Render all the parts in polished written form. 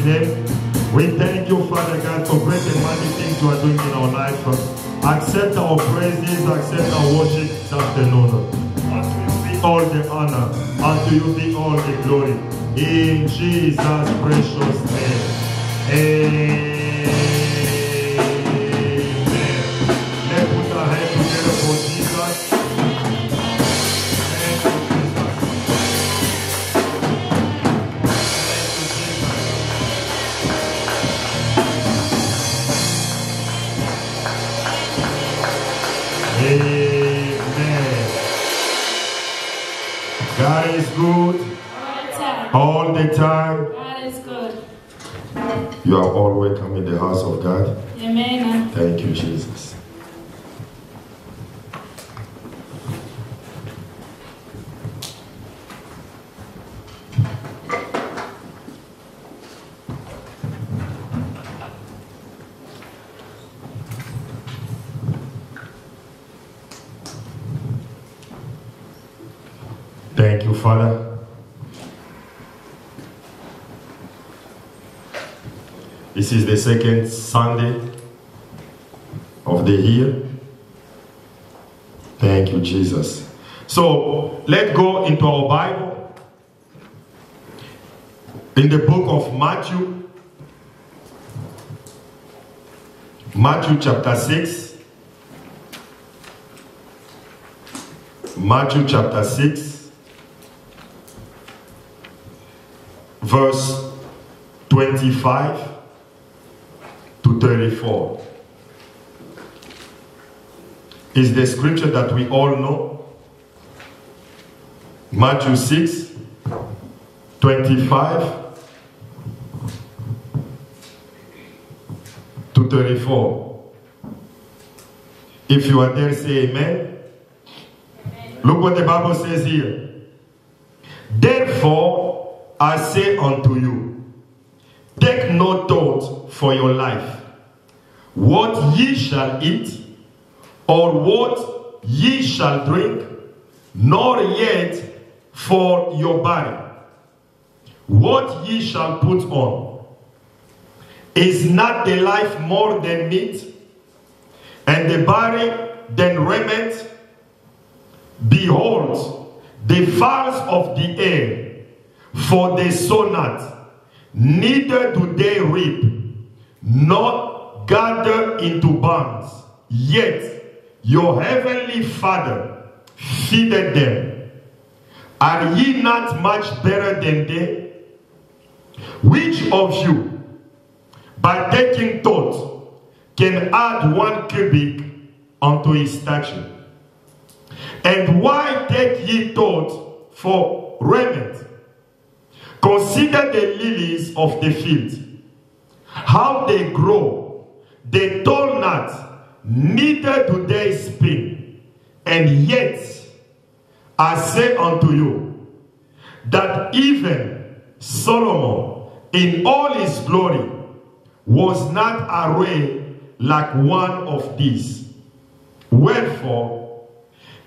name. We thank you, Father God, for great and mighty things you are doing in our life. Accept our praises, accept our worship this afternoon. Unto you be all the honor, unto you be all the glory. In Jesus' precious name. Amen. Let's put our hands together for Jesus. Amen. God is good all the time. God is good. You are all welcome in the house of God. Amen. Thank you, Jesus. Thank you, Father. This is the second Sunday of the year. Thank you, Jesus. So, let's go into our Bible. In the book of Matthew. Matthew chapter 6. Matthew chapter 6. Verse 25 to 34 is the scripture that we all know. Matthew 6, 25 to 34. If you are there, say amen. Amen. Look what the Bible says here. Therefore, I say unto you, take no thought for your life, what ye shall eat, or what ye shall drink, nor yet for your body, what ye shall put on. Is not the life more than meat, and the body than raiment? Behold, the fowls of the air, for they sow not, neither do they reap, nor gather into barns, yet your heavenly Father feedeth them. Are ye not much better than they? Which of you, by taking thought, can add 1 cubit unto his stature? And why take ye thought for raiment? Consider the lilies of the field, how they grow. They toil not, neither do they spin. And yet I say unto you, that even Solomon in all his glory was not arrayed like one of these. Wherefore,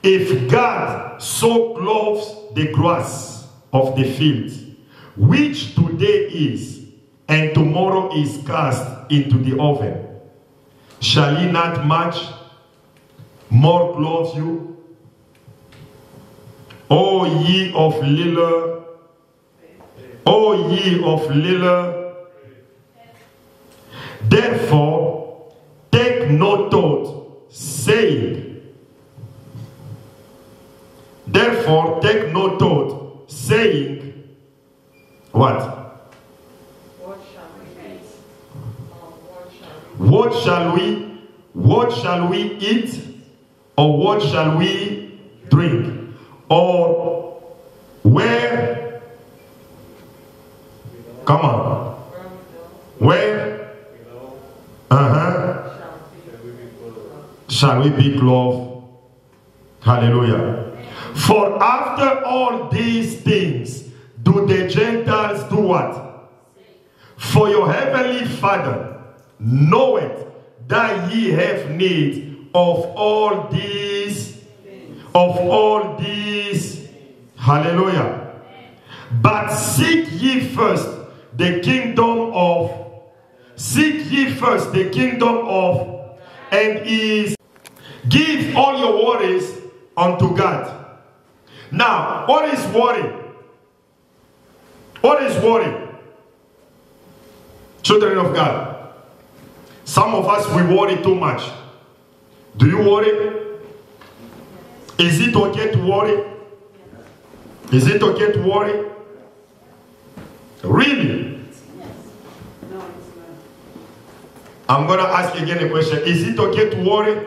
if God so clothes the grass of the field, which today is, and tomorrow is cast into the oven, shall he not much more clothe you? O ye of little, O ye of little, therefore take no thought, saying, therefore take no thought, saying, what? What shall we eat? Or what shall we drink? Or where? Come on. Where? Shall we be clothed? Hallelujah. For after all these things do the Gentiles do what? For your heavenly Father knoweth that ye have need of all these, hallelujah. But seek ye first the kingdom of, seek ye first the kingdom of, and is, give all your worries unto God. Now, what is worry? What is worry? Children of God, some of us, we worry too much. Do you worry? Is it okay to worry? Is it okay to worry? Really? I'm going to ask again a question. Is it okay to worry?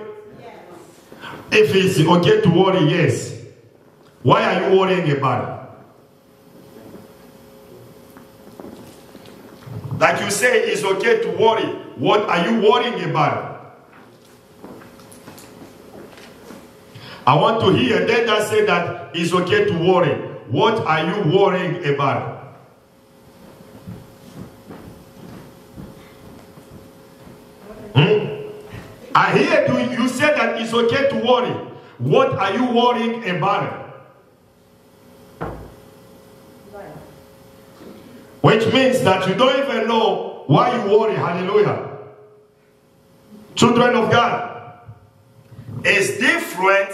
If it's okay to worry, yes. Why are you worrying about it? Like you say, it's okay to worry. What are you worrying about? I want to hear that say that it's okay to worry. What are you worrying about? I hear you say that it's okay to worry. What are you worrying about? Which means that you don't even know why you worry. Hallelujah. Children of God, it's different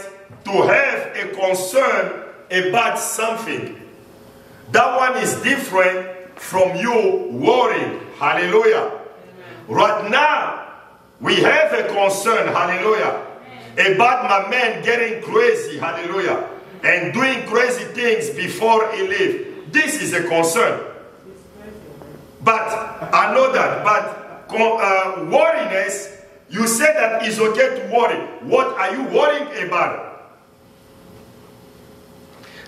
to have a concern about something. That one is different from you worrying. Hallelujah. Right now, we have a concern, hallelujah, about my man getting crazy, hallelujah, and doing crazy things before he leaves. This is a concern. But I know that, but worriness, you said that it's okay to worry. What are you worrying about?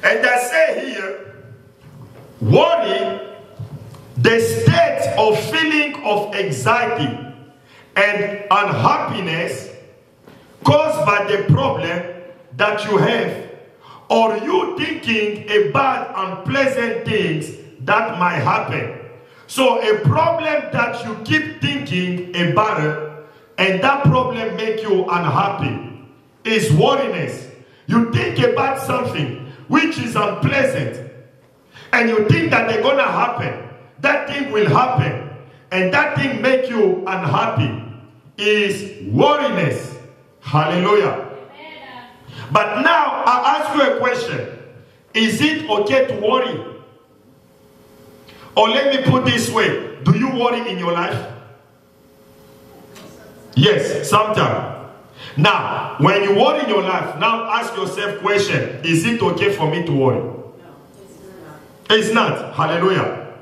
And I say here, worry, the state of feeling of anxiety and unhappiness caused by the problem that you have, or you thinking about unpleasant things that might happen. So a problem that you keep thinking about it, and that problem make you unhappy, is worriness. You think about something which is unpleasant, and you think that they're gonna happen. That thing will happen, and that thing make you unhappy, is worriness. Hallelujah. Amen. But now I ask you a question. Is it okay to worry? Or let me put this way. Do you worry in your life? Yes, sometimes. Now, when you worry in your life, now ask yourself question. Is it okay for me to worry? No, it's not. It's not. Hallelujah.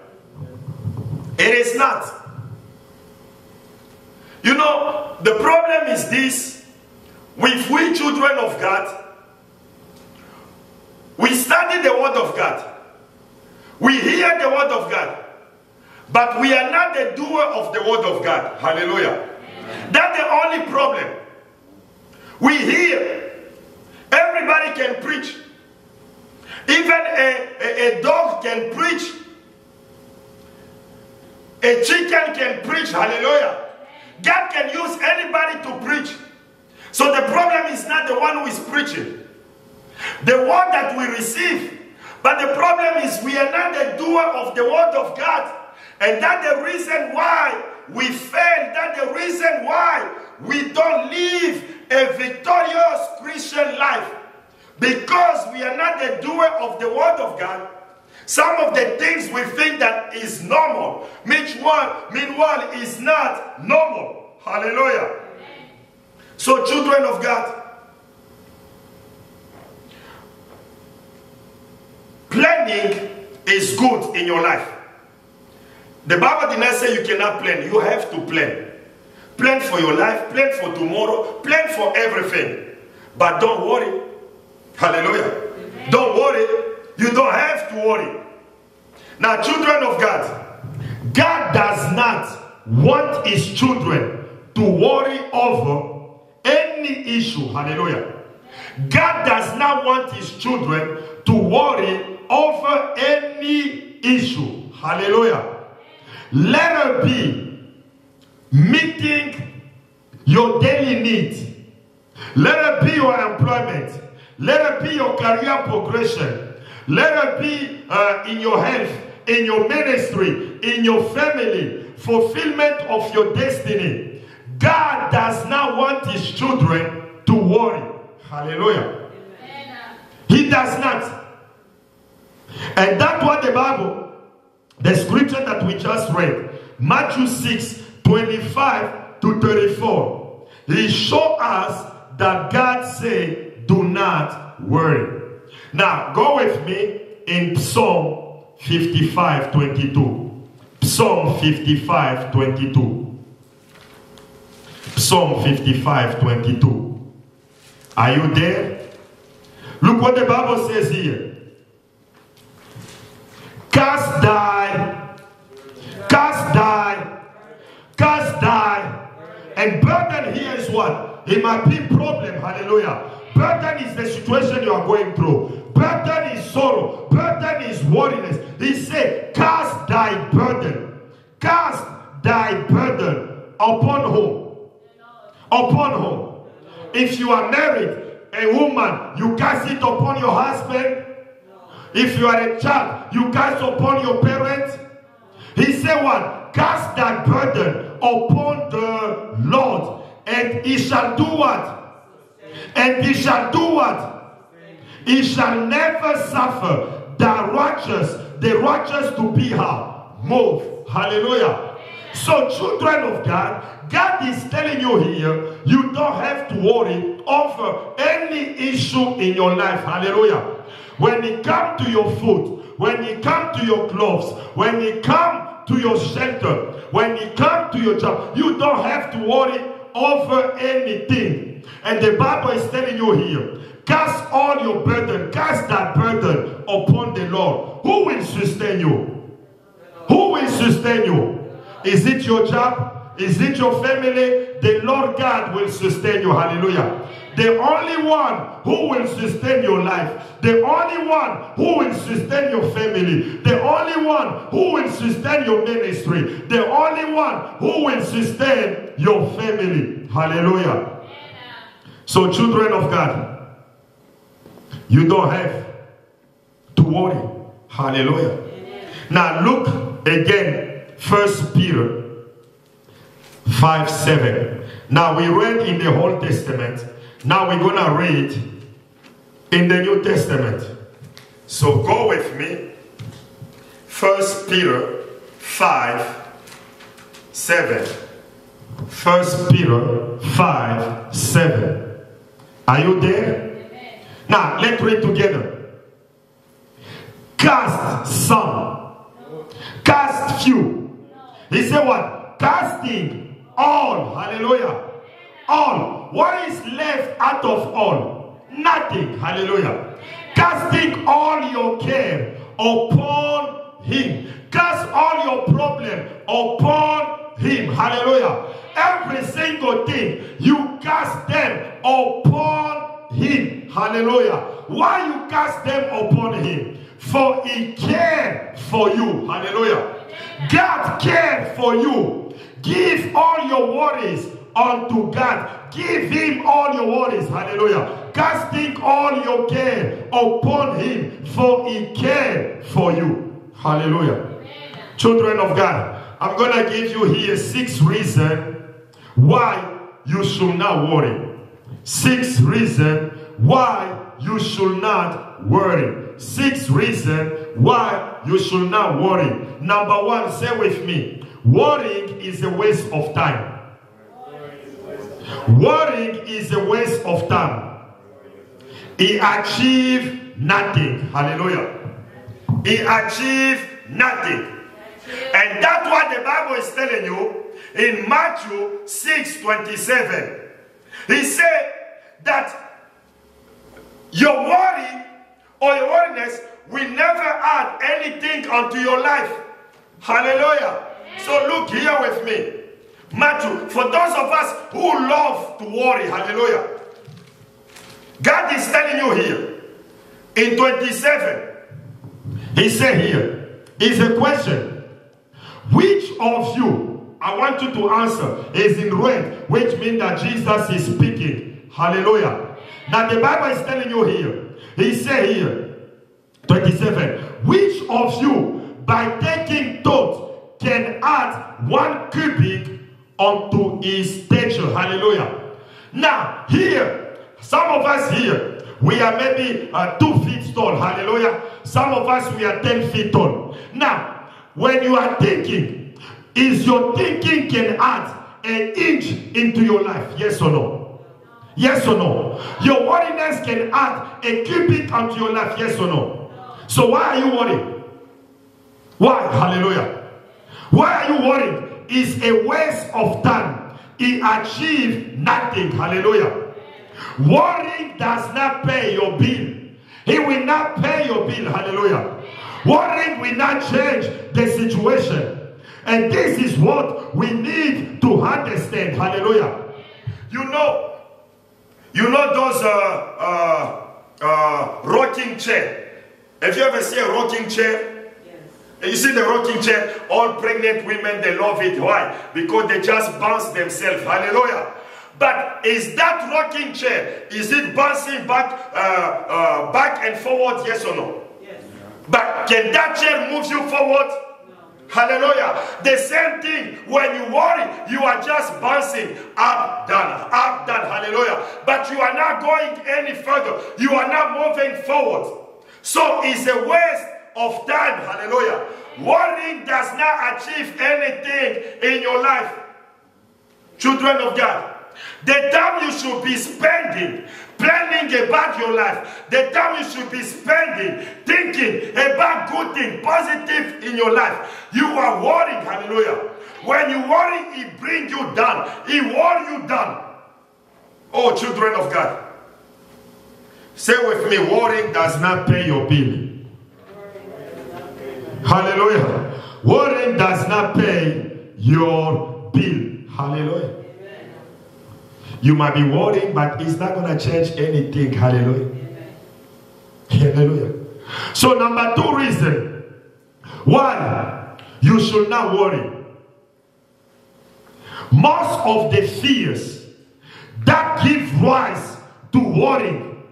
It is not. You know, the problem is this. With we children of God, we study the word of God. We hear the word of God. But we are not the doer of the word of God. Hallelujah. Amen. That's the only problem. We hear. Everybody can preach. Even a dog can preach. A chicken can preach. Hallelujah. God can use anybody to preach. So the problem is not the one who is preaching. The word that we receive. But the problem is we are not the doer of the word of God. And that's the reason why we fail. That's the reason why we don't live a victorious Christian life. Because we are not the doer of the word of God. Some of the things we think that is normal, meanwhile is not normal. Hallelujah. Amen. So children of God, planning is good in your life. The Bible did not say you cannot plan. You have to plan. Plan for your life, plan for tomorrow, plan for everything. But don't worry. Hallelujah. Amen. Don't worry. You don't have to worry. Now, children of God, God does not want his children to worry over any issue. Hallelujah. God does not want his children to worry over any issue. Hallelujah. Let it be meeting your daily needs. Let it be your employment. Let it be your career progression. Let it be in your health. in your ministry, in your family, fulfillment of your destiny. God does not want his children to worry. Hallelujah. Amen. He does not. And that's what the Bible, the scripture that we just read, Matthew 6, 25 to 34, he showed us that God said, do not worry. Now, go with me in Psalm 55, 22. Psalm 55, 22. Psalm 55, 22. Are you there? Look what the Bible says here. Cast thy, and burden here is what? It might be a problem, hallelujah. Burden is the situation you are going through. Burden is sorrow. Burden is worriness. He said, cast thy burden. Cast thy burden upon whom? Upon whom? If you are married, a woman, you cast it upon your husband. If you are a child, you cast upon your parents. He said what? Cast that burden upon the Lord, and he shall do what? And he shall do what? He shall never suffer the righteous to be how? Moved. Hallelujah. So children of God, God is telling you here, you don't have to worry over any issue in your life. Hallelujah. When it comes to your food, when it comes to your clothes, when it comes to your shelter, when it comes to your job, you don't have to worry over anything. And the Bible is telling you here, cast all your burden, cast that burden upon the Lord. Who will sustain you? Who will sustain you? Is it your job? Is it your family? The Lord God will sustain you. Hallelujah. The only one who will sustain your life, the only one who will sustain your family, the only one who will sustain your ministry, the only one who will sustain your family. Hallelujah. So children of God, you don't have to worry. Hallelujah. Now look again, 1 Peter 5:7. Now we read in the Old Testament. Now we're going to read in the New Testament. So go with me. 1 Peter 5:7. 1 Peter 5:7. Are you there? Amen. Now let's read together. Cast some. Cast few. He said what? Casting all. Hallelujah. All. What is left out of all? Nothing. Hallelujah. Casting all your care upon him. Cast all your problem upon him. Hallelujah. Every single thing, you cast them upon him. Hallelujah. Why you cast them upon him? For he cared for you. Hallelujah. God cared for you. Give all your worries unto God. Give him all your worries. Hallelujah. Casting all your care upon him, for he cared for you. Hallelujah. Amen. Children of God, I'm going to give you here 6 reasons why you should not worry. 6 reasons why you should not worry. 6 reasons why you should not worry. Number 1, say with me, worrying is a waste of time. Worrying is a waste of time. He achieved nothing. Hallelujah. He achieved nothing. And that's what the Bible is telling you in Matthew 6:27. He said that your worry or your worriness will never add anything unto your life. Hallelujah. So look here with me. Matthew, for those of us who love to worry, hallelujah, God is telling you here in 27, he said here, is a question. Which of you, I want you to answer, is in red, which means that Jesus is speaking. Hallelujah. Now the Bible is telling you here, he said here, 27, which of you by taking thought, can add 1 cubit unto his stature. Hallelujah. Now, here, some of us here, we are maybe 2 feet tall. Hallelujah. Some of us, we are 10 feet tall. Now, when you are thinking, is your thinking can add an inch into your life? Yes or no? Yes or no? Your worriness can add a cubit onto your life? Yes or no? So why are you worried? Why? Hallelujah. Why are you worried? It's a waste of time. It achieves nothing. Hallelujah. Worrying does not pay your bill. He will not pay your bill. Hallelujah. Worrying will not change the situation. And this is what we need to understand. Hallelujah. You know those rocking chair. Have you ever seen a rocking chair? You see the rocking chair, all pregnant women, they love it. Why? Because they just bounce themselves. Hallelujah. But is that rocking chair, is it bouncing back and forward? Yes or no? Yes. But can that chair move you forward? No. Hallelujah. The same thing, when you worry, you are just bouncing up, down, up, down. Hallelujah. But you are not going any further. You are not moving forward. So it's a waste of time. Hallelujah. Worrying does not achieve anything in your life. Children of God, the time you should be spending planning about your life, the time you should be spending thinking about good things, positive in your life, you are worrying. Hallelujah. When you worry, it brings you down. It wears you down. Oh, children of God, say with me, worrying does not pay your bill. Hallelujah. Worrying does not pay your bill. Hallelujah. Amen. You might be worrying, but it's not going to change anything. Hallelujah. Amen. Hallelujah. So number 2 reason why you should not worry. Most of the fears that give rise to worrying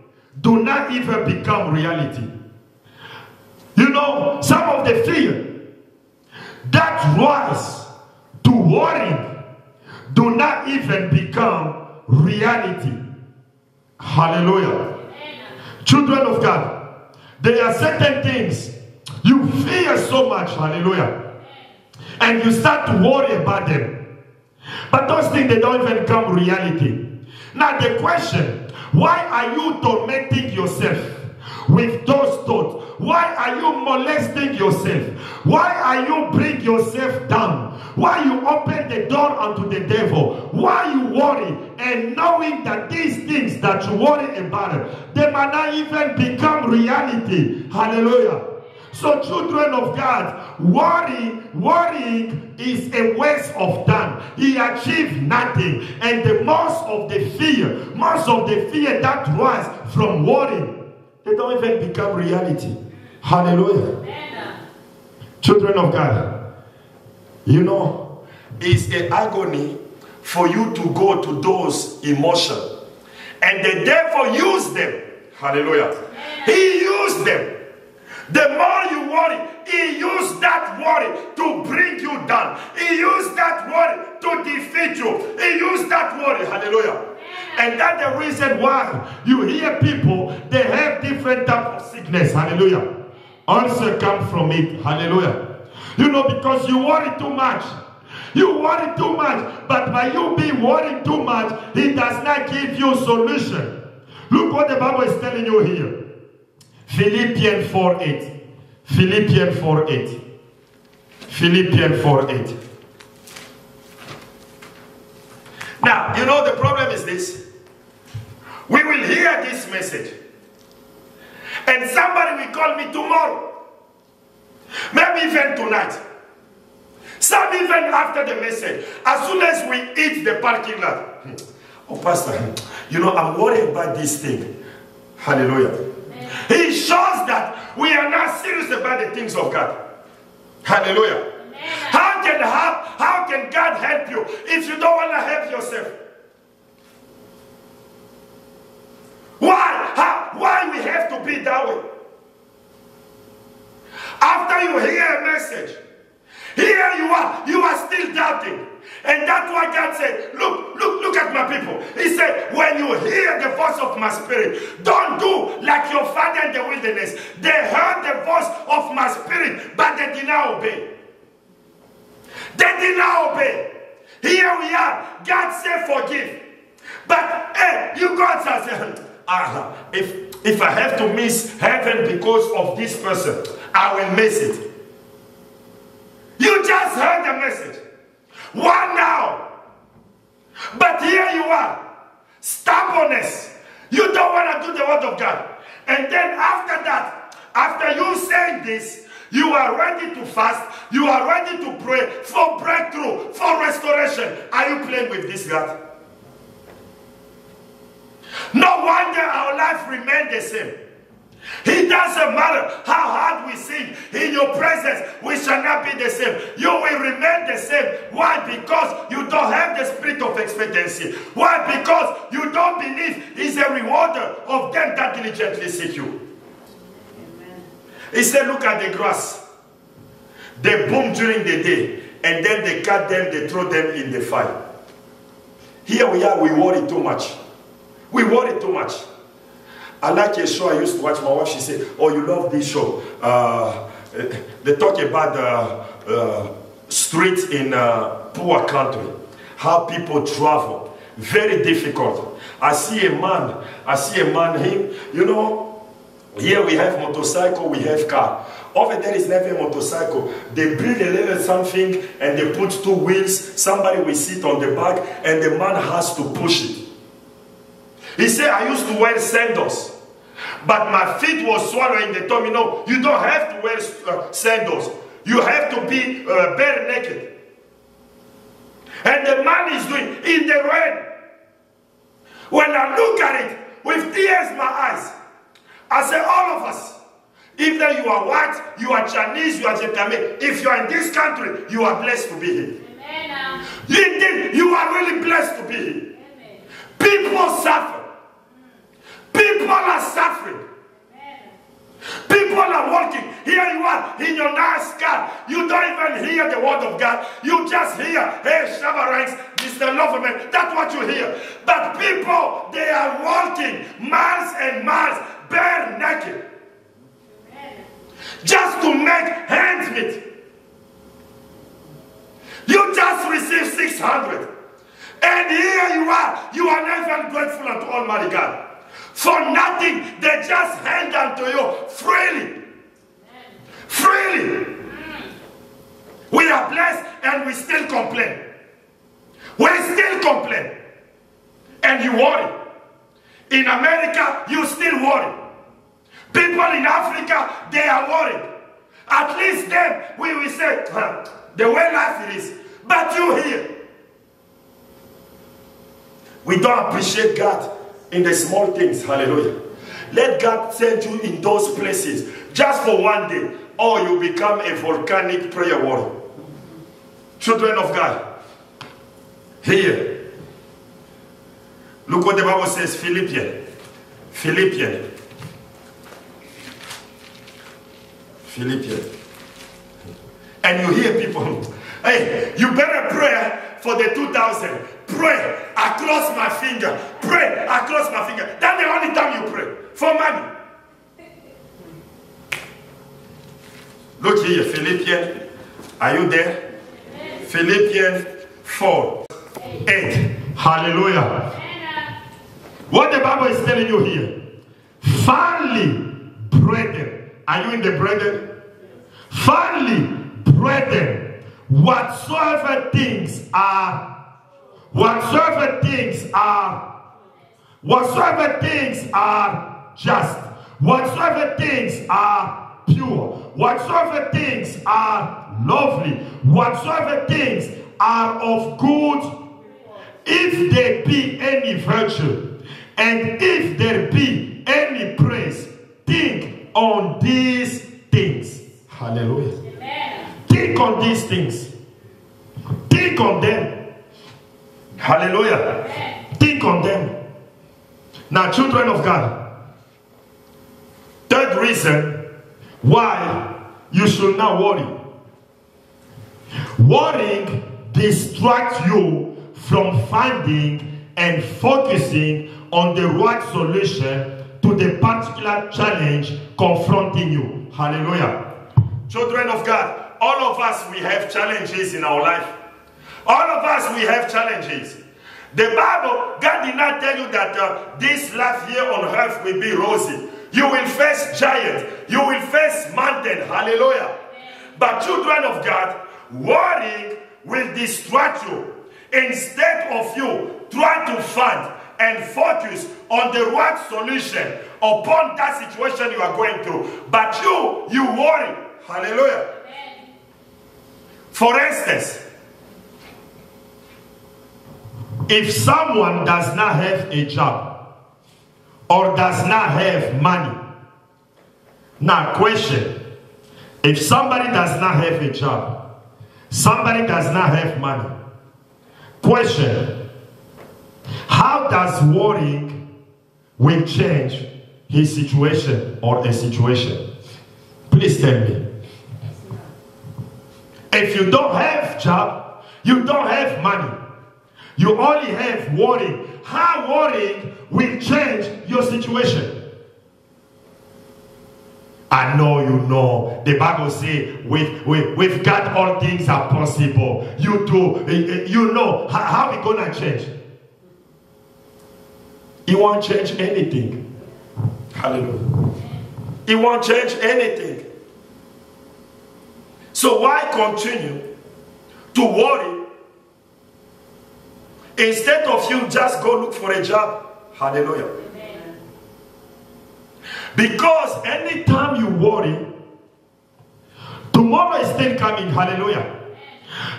do not even become reality. You know, some of the fear that rise to worrying do not even become reality. Hallelujah. Children of God, there are certain things you fear so much, hallelujah, and you start to worry about them. But those things, they don't even become reality. Now the question, why are you tormenting yourself with those thoughts? Why are you molesting yourself? Why are you bring yourself down? Why you open the door unto the devil? Why you worry and knowing that these things that you worry about, they might not even become reality? Hallelujah. So children of God, worrying is a waste of time. He achieved nothing. And the most of the fear that rise from worrying, they don't even become reality. Hallelujah. Amen. Children of God, you know, it's an agony for you to go to those emotions. And the devil used them. Hallelujah. Amen. He used them. The more you worry, he used that worry to bring you down. He used that worry to defeat you. He used that worry. Hallelujah. And that's the reason why you hear people, they have different types of sickness. Hallelujah. Also come from it. Hallelujah. You know, because you worry too much. You worry too much. But by you being worrying too much, it does not give you solution. Look what the Bible is telling you here. Philippians 4:8. Philippians 4:8. Philippians 4:8. Now, you know the problem is this. We will hear this message. And somebody will call me tomorrow. Maybe even tonight. Some even after the message. As soon as we eat the parking lot. Oh, Pastor, you know, I'm worried about this thing. Hallelujah. He shows that we are not serious about the things of God. Hallelujah. How can God help you if you don't want to help yourself? Why we have to be that way? After you hear a message, God said, look at my people. He said, when you hear the voice of my spirit, don't do like your father in the wilderness. They heard the voice of my spirit, but they did not obey. They did not obey. Here we are. God said forgive. But hey, you God says, if I have to miss heaven because of this person, I will miss it. You just heard the message. What now? But here you are. Stubbornness. You don't want to do the word of God. And then after that, after you saying this, you are ready to fast. You are ready to pray for breakthrough, for restoration. Are you playing with this God? No wonder our life remains the same. It doesn't matter how hard we sing. In your presence, we shall not be the same. You will remain the same. Why? Because you don't have the spirit of expectancy. Why? Because you don't believe He's a rewarder of them that diligently seek you. Amen. He said, look at the grass. They boom during the day, and then they cut them, they throw them in the fire. Here we are, we worry too much. We worry too much. I like a show I used to watch. My wife, she said, oh, you love this show. They talk about streets in poor country. How people travel. Very difficult. I see a man, him, you know, here we have motorcycle, we have car. Over there is never a motorcycle. They build a little something and they put two wheels. Somebody will sit on the back and the man has to push it. He said, I used to wear sandals, but my feet was swallowing. They told me, no, you don't have to wear sandals. You have to be bare naked. And the man is doing in the rain. When I look at it with tears in my eyes, I say, all of us, either you are white, you are Chinese, you are Japanese, if you are in this country, you are blessed to be here. Amen. Indeed, you are really blessed to be here. Amen. People suffer. People are suffering. Amen. People are walking. Here you are in your nice car. You don't even hear the word of God. You just hear, hey, Shabba ranks, Mr. Loverman. That's what you hear. But people, they are walking miles and miles, bare naked. Amen. Just to make ends meet. You just received 600. And here you are not even grateful unto Almighty God. For nothing, they just hand unto you freely. Freely. We are blessed and we still complain. We still complain. And you worry. In America, you still worry. People in Africa, they are worried. At least them, we will say, the way life it is. But you here, we don't appreciate God in the small things. Hallelujah. Let God send you in those places just for one day, or you become a volcanic prayer warrior. Children of God, here, look what the Bible says. Philippians. And you hear people, hey, you better pray for the 2,000. Pray across my finger. Pray across my finger. That's the only time you pray. For money. Look here, Philippians. Are you there? Amen. Philippians 4:8. Hallelujah. Amen. What the Bible is telling you here. Finally, brethren. Are you in the brethren? Finally, brethren, whatsoever things are just, whatsoever things are pure, whatsoever things are lovely, whatsoever things are of good, if there be any virtue, and if there be any praise, think on these things. Hallelujah. Amen. Think on these things. Think on them. Hallelujah. Amen. Think on them. Now, children of God, third reason why you should not worry. Worrying distracts you from finding and focusing on the right solution to the particular challenge confronting you. Hallelujah. Children of God, all of us, we have challenges in our life. All of us, we have challenges. The Bible, God did not tell you that this life here on earth will be rosy. You will face giants. You will face mountains. Hallelujah. But children of God, worrying will distract you. Instead of you trying to find and focus on the right solution upon that situation you are going through. But you worry. Hallelujah. For instance, if someone does not have a job or does not have money, now question, if somebody does not have a job, somebody does not have money, question, how does worrying will change his situation or a situation? Please tell me. If you don't have job, you don't have money, you only have worry, how worrying will change your situation? I know you know. The Bible says with God all things are possible. You do. You know how it's going to change. It won't change anything. Hallelujah. It won't change anything. So why continue to worry instead of you just go look for a job? Hallelujah. Amen. Because anytime you worry, tomorrow is still coming. Hallelujah.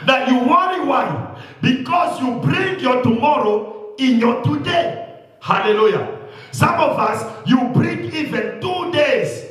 That you worry, why? Because you bring your tomorrow in your today. Hallelujah. Some of us, you bring even 2 days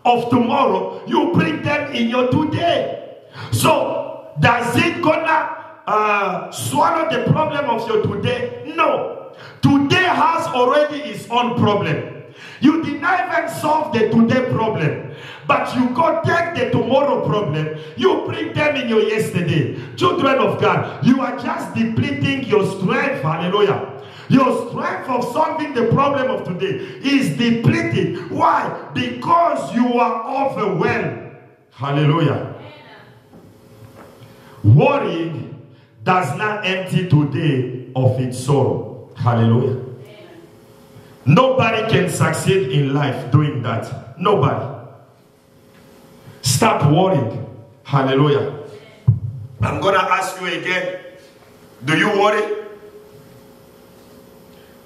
of tomorrow, you bring them in your today. So does it gonna swallow the problem of your today? No. Today has already its own problem. You did not even solve the today problem, but you go take the tomorrow problem, you bring them in your yesterday. Children of God, you are just depleting your strength. Hallelujah. Your strength of solving the problem of today is depleted. Why? Because you are overwhelmed. Hallelujah. Worrying does not empty today of its sorrow. Hallelujah. Nobody can succeed in life doing that. Nobody. Stop worrying. Hallelujah. I'm going to ask you again. Do you worry?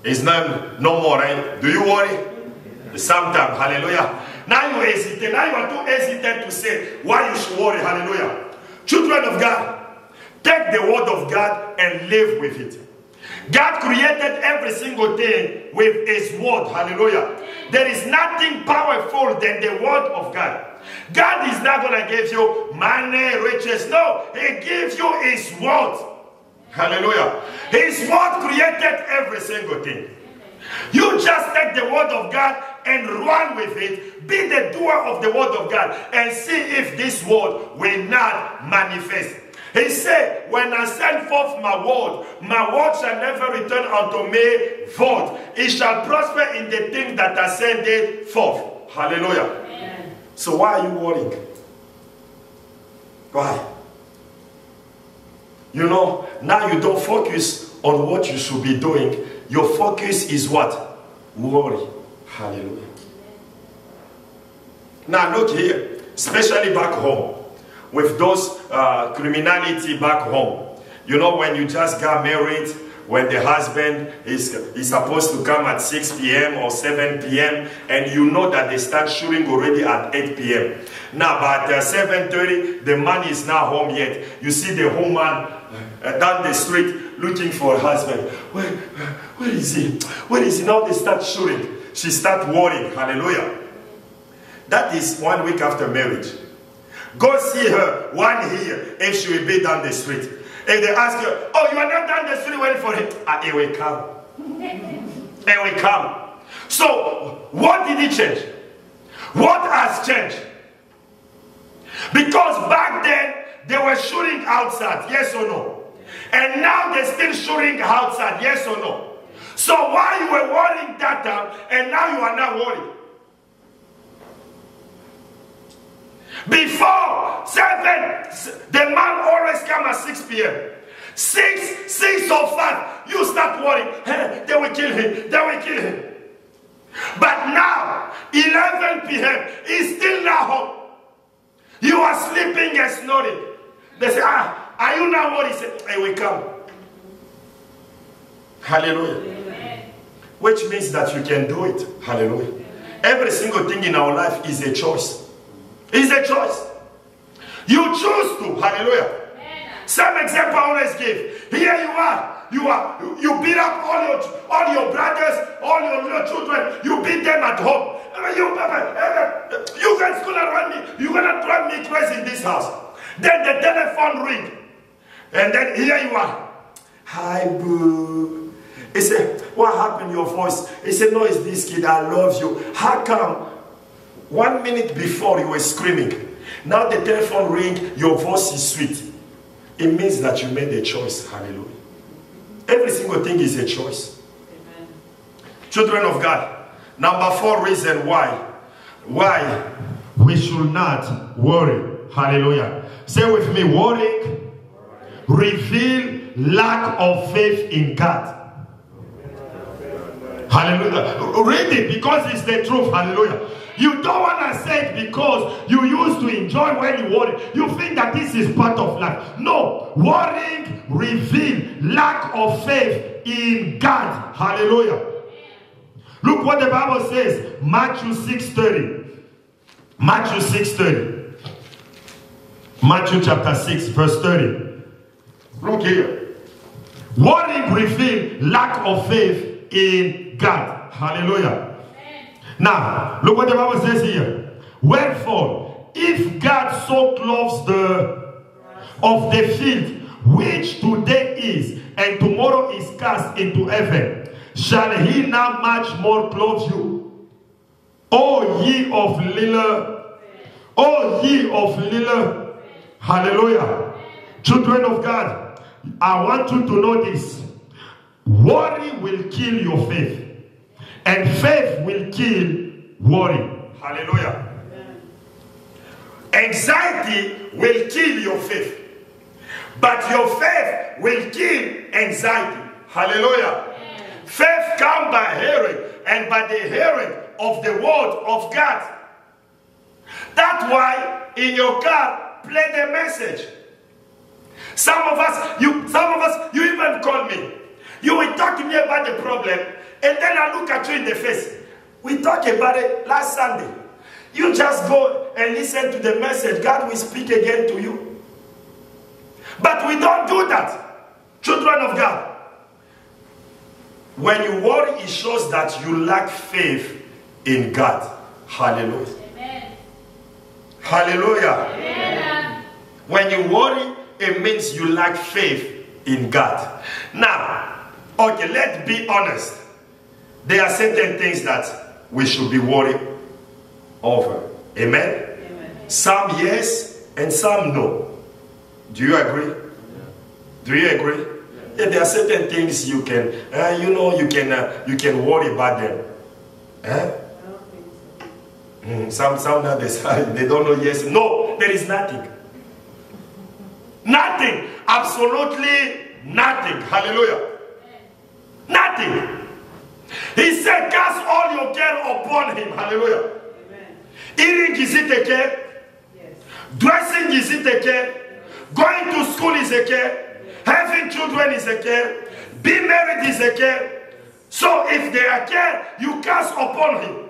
It's no more, right? Do you worry? Sometimes, hallelujah. Now you hesitate. Now you are too hesitant to say why you should worry, hallelujah. Children of God, take the word of God and live with it. God created every single thing with his word, hallelujah. There is nothing powerful than the word of God. God is not going to give you money, riches. No, he gives you his word. Hallelujah. His word created every single thing. You just take the word of God and run with it. Be the doer of the word of God and see if this word will not manifest. He said, when I send forth my word shall never return unto me void. It shall prosper in the thing that I send it forth. Hallelujah. Amen. So why are you worrying? Why? You know, now you don't focus on what you should be doing. Your focus is what? Worry. Hallelujah. Now look here, especially back home, with those criminality back home. You know, when you just got married, when the husband is supposed to come at 6 p.m. or 7 p.m. and you know that they start shooting already at 8 p.m. Now, by 7:30, the man is not home yet. You see the woman down the street looking for her husband. Where is he? Where is he? Now they start shooting. She starts worrying. Hallelujah. That is 1 week after marriage. Go see her 1 year if she will be down the street. If they ask her, oh, you are not down the street waiting for him. It will come. It will come. So, what did it change? What has changed? Because back then, they were shooting outside, yes or no? And now they're still shooting outside, yes or no? So while you were worrying that time, and now you are not worried. Before 7, the man always come at 6 p.m. 6 or 5, you start worrying. Hey, they will kill him, they will kill him. But now, 11 p.m., he's still not home. You are sleeping and snoring. They say, are you not worried? He said, I will come. Hallelujah. Amen. Which means that you can do it. Hallelujah. Amen. Every single thing in our life is a choice. It's a choice. You choose to. Hallelujah. Amen. Same example I always give. Here you are. You beat up all your brothers, all your little children. You beat them at home. You guys gonna run me. You're gonna drive me crazy in this house. Then the telephone ring, and then here you are. Hi, boo. He said, what happened? Your voice? He said, no, it's this kid. I love you. How come? 1 minute before you were screaming. Now the telephone ring. Your voice is sweet. It means that you made a choice. Hallelujah. Every single thing is a choice. Amen. Children of God. Number 4 reason why we should not worry. Hallelujah. Say with me, worrying reveal lack of faith in God. Hallelujah. Read it because it's the truth. Hallelujah. You don't want to say it because you used to enjoy when you worry. You think that this is part of life. No. Worrying reveal lack of faith in God. Hallelujah. Look what the Bible says. Matthew 6:30. Matthew 6:30. Matthew chapter 6 verse 30. Look here. Worrying reveal lack of faith in God. Hallelujah. Now, look what the Bible says here. Wherefore, if God so clothes the field, which today is, and tomorrow is cast into heaven, shall he now much more clothe you? O ye of little, hallelujah. Children of God, I want you to know this. Worry will kill your faith. And faith will kill worry. Hallelujah. Amen. Anxiety will kill your faith. But your faith will kill anxiety. Hallelujah. Amen. Faith comes by hearing, and by the hearing of the word of God. That's why in your car, play the message. Some of us, you even call me. You will talk to me about the problem. And then I look at you in the face. We talked about it last Sunday. You just go and listen to the message. God will speak again to you. But we don't do that. Children of God. When you worry, it shows that you lack faith in God. Hallelujah. Amen. Hallelujah. Amen. When you worry, it means you lack faith in God. Now, okay, let's be honest. There are certain things that we should be worried over. Amen? Amen. Some yes and some no. Do you agree? Yeah. Do you agree? Yeah. Yeah, there are certain things you can, you can worry about them. Eh? Some now they don't know yes. No, there is nothing. Nothing. Absolutely nothing. Hallelujah. Nothing. He said, cast all your care upon him. Hallelujah. Amen. Eating, is it a care? Yes. Dressing, is it a care? Yes. Going to school is a care. Yes. Having children is a care. Yes. Being married is a care. So if they are care, you cast upon him.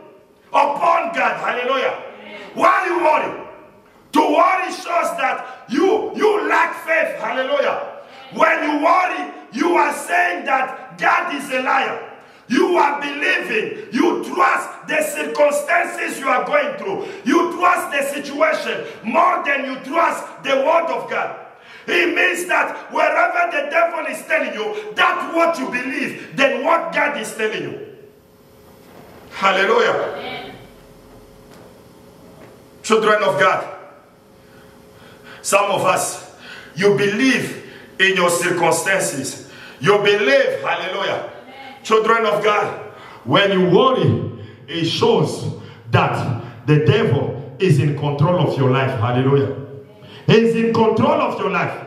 Upon God. Hallelujah. Amen. Why you worry? To worry shows that you lack faith. Hallelujah. When you worry, you are saying that God is a liar. You are believing, you trust the circumstances you are going through. You trust the situation more than you trust the word of God. It means that wherever the devil is telling you, that's what you believe, than what God is telling you. Hallelujah. Amen. Children of God, some of us, you believe in your circumstances. You believe, hallelujah. Children of God, when you worry, it shows that the devil is in control of your life. Hallelujah. He's in control of your life.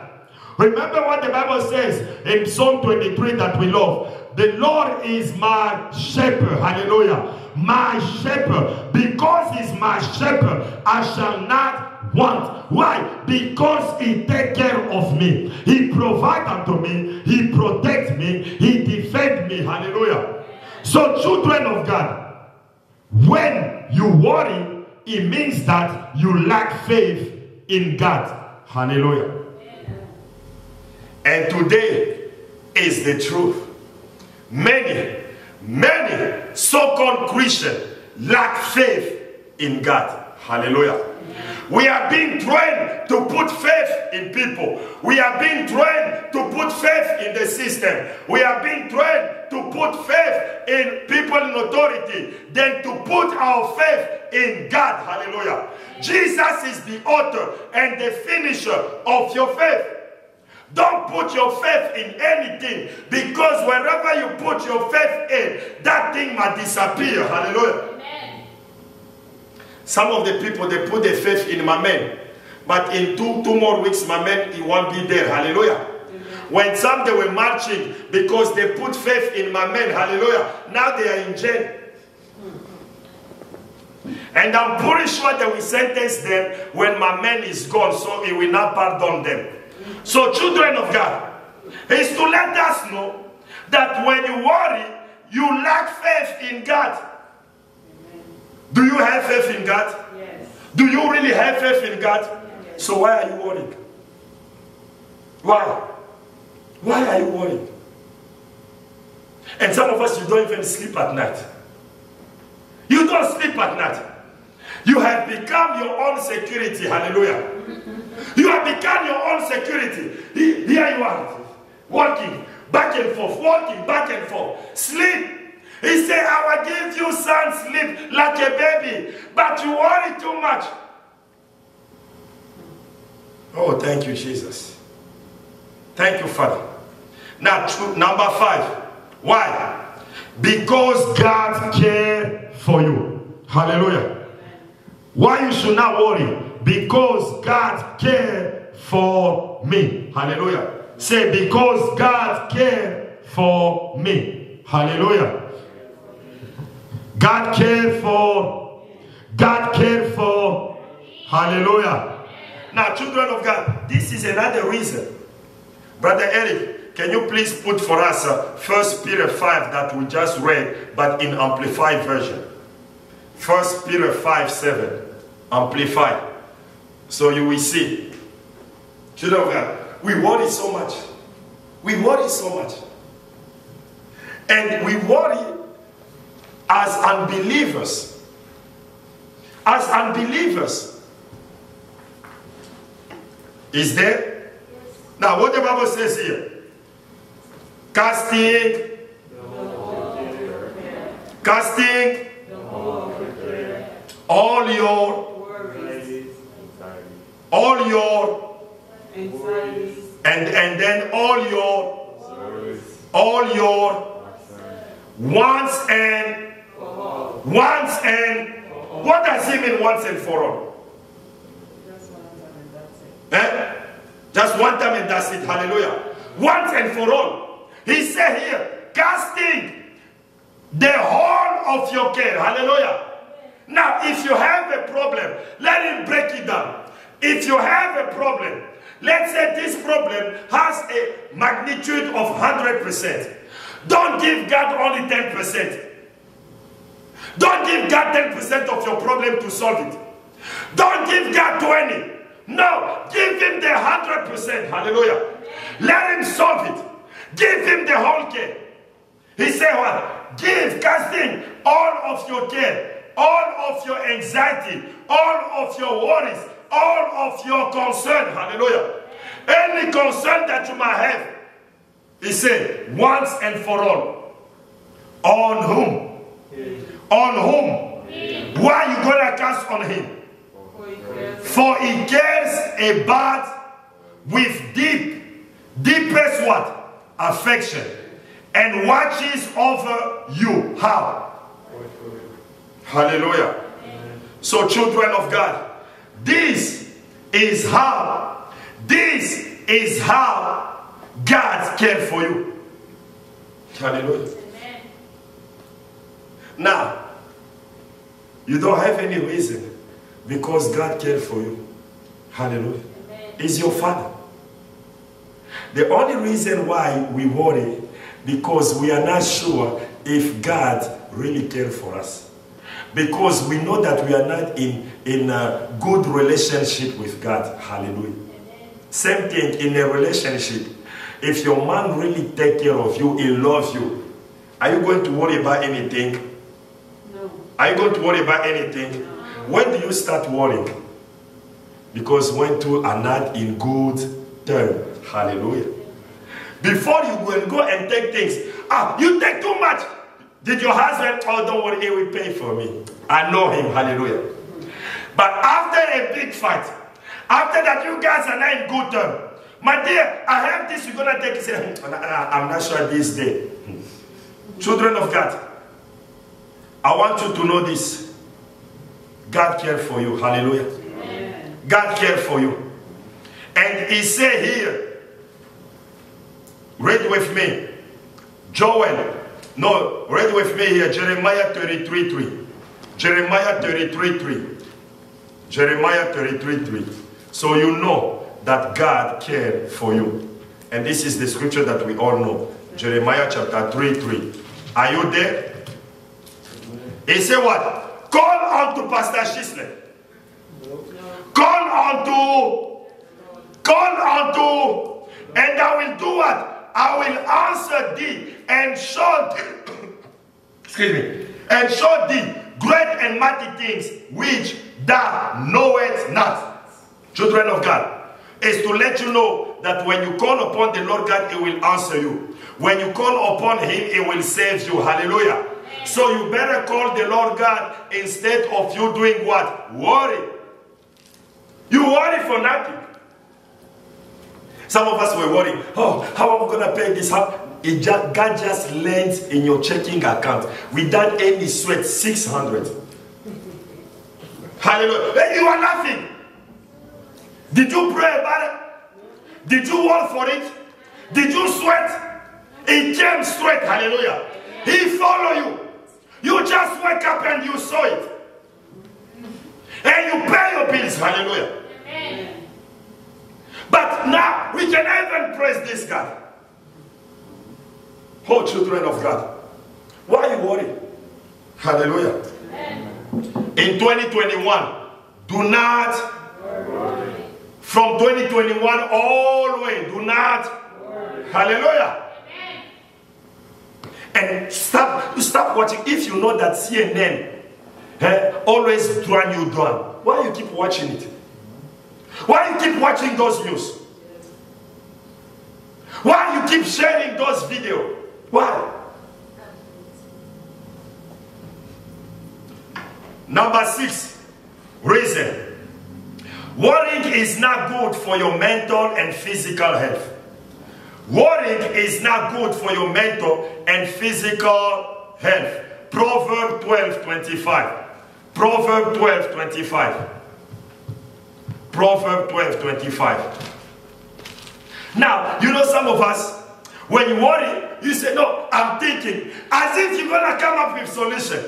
Remember what the Bible says in Psalm 23 that we love. The Lord is my shepherd. Hallelujah. My shepherd. Because he's my shepherd, I shall not want. Why? Because he takes care of me. He provides unto me. He protects me. He defends me. Hallelujah. So children of God, when you worry, it means that you lack faith in God. Hallelujah. And today is the truth. Many so-called Christians lack faith in God. Hallelujah. We are being trained to put faith in people. We are being trained to put faith in the system. We are being trained to put faith in people in authority than to put our faith in God. Hallelujah. Jesus is the author and the finisher of your faith. Don't put your faith in anything, because wherever you put your faith in, that thing might disappear. Hallelujah. Amen. Some of the people, they put their faith in Mammon, but in two more weeks, Mammon, he won't be there. Hallelujah. Amen. When some, they were marching because they put faith in Mammon. Hallelujah. Now they are in jail. And I'm pretty sure that we sentence them when Mammon is gone, so he will not pardon them. So children of God, is to let us know that when you worry, you lack faith in God. Amen. Do you have faith in God? Yes. Do you really have faith in God? Yes. So why are you worried? Why? Why are you worried? And some of us, you don't even sleep at night. You don't sleep at night. You have become your own security. Hallelujah. You have become your own security. Here you are, walking back and forth, walking back and forth. Sleep. He said, I will give you son sleep like a baby, but you worry too much. Oh, thank you, Jesus. Thank you, Father. Now, number 5. Why? Because God cares for you. Hallelujah. Why you should not worry? Because God cares for me. Hallelujah. Say, because God cares for me. Hallelujah. God cares for. God cares for. Hallelujah. Now, children of God, this is another reason. Brother Eric, can you please put for us 1 Peter 5 that we just read, but in Amplified version? 1 Peter 5:7. Amplified. So you will see. Children of God, we worry so much. We worry so much. And we worry as unbelievers. As unbelievers. Is there? Now what the Bible says here. Casting all your anxieties, and then all your wants and what does it mean, once and for all? Just one time and that's it. Hallelujah. Once and for all. He said here, casting the whole of your care. Hallelujah. Now, if you have a problem, let him break it down. If you have a problem, let's say this problem has a magnitude of 100%. Don't give God only 10%. Don't give God 10% of your problem to solve it. Don't give God 20. No, give him the 100%. Hallelujah. Let him solve it. Give him the whole care. He said what? Give, casting all of your care, all of your anxiety, all of your worries, all of your concern. Hallelujah. Any concern that you might have, he said, once and for all. On whom? On whom? Why are you going to cast on him? For he cares about with deep deepest what? Affection. And watches over you. How? Hallelujah. So children of God, this is how God cares for you. Hallelujah. Now, you don't have any reason because God cares for you. Hallelujah. He's your Father. The only reason why we worry because we are not sure if God really cares for us. Because we know that we are not in a good relationship with God. Hallelujah. Same thing in a relationship. If your man really takes care of you, he loves you, are you going to worry about anything? No. Are you going to worry about anything? No. When do you start worrying? Because when two are not in good terms. Hallelujah. Before you go and take things, you take too much. Did your husband, oh, don't worry, he will pay for me. I know him, hallelujah. But after a big fight, after that you guys are not in good terms, my dear, I have this, you're going to take it. Say, I'm not sure this day. Children of God, I want you to know this. God cares for you, hallelujah. Amen. God cares for you. And he said here, read with me, Joel. No, read with me here, Jeremiah 33:3. Jeremiah 33:3. Jeremiah 33:3. So you know that God cared for you. And this is the scripture that we all know. Jeremiah chapter 3:3. Are you there? He said what? Call unto Pastor Shisley. Call unto, and I will do what? I will answer thee and show thee, excuse me, and show thee great and mighty things which thou knowest not. Children of God, is to let you know that when you call upon the Lord God, he will answer you. When you call upon him, he will save you. Hallelujah. So you better call the Lord God instead of you doing what? Worry. You worry for nothing. Some of us were worrying, oh, how am I going to pay this? God just lends in your checking account without any sweat, 600. Hallelujah. Hey, you are laughing. Did you pray about it? Did you work for it? Did you sweat? It came straight. Hallelujah. He followed you. You just wake up and you saw it. And you pay your bills. Hallelujah. Amen. But now we can even praise this God. Oh, children of God, why are you worried? Hallelujah. Amen. In 2021, do not worry. From 2021 all the way, do not worry. Hallelujah. Amen. And stop watching. If you know that CNN always run you down, why you keep watching it? Why you keep watching those news? Why you keep sharing those videos? Why? Number 6 reason. Worrying is not good for your mental and physical health. Worrying is not good for your mental and physical health. Proverbs 12:25. Proverbs 12:25. Proverbs 12:25. Now, you know some of us, when you worry, you say, no, I'm thinking, as if you're going to come up with solution.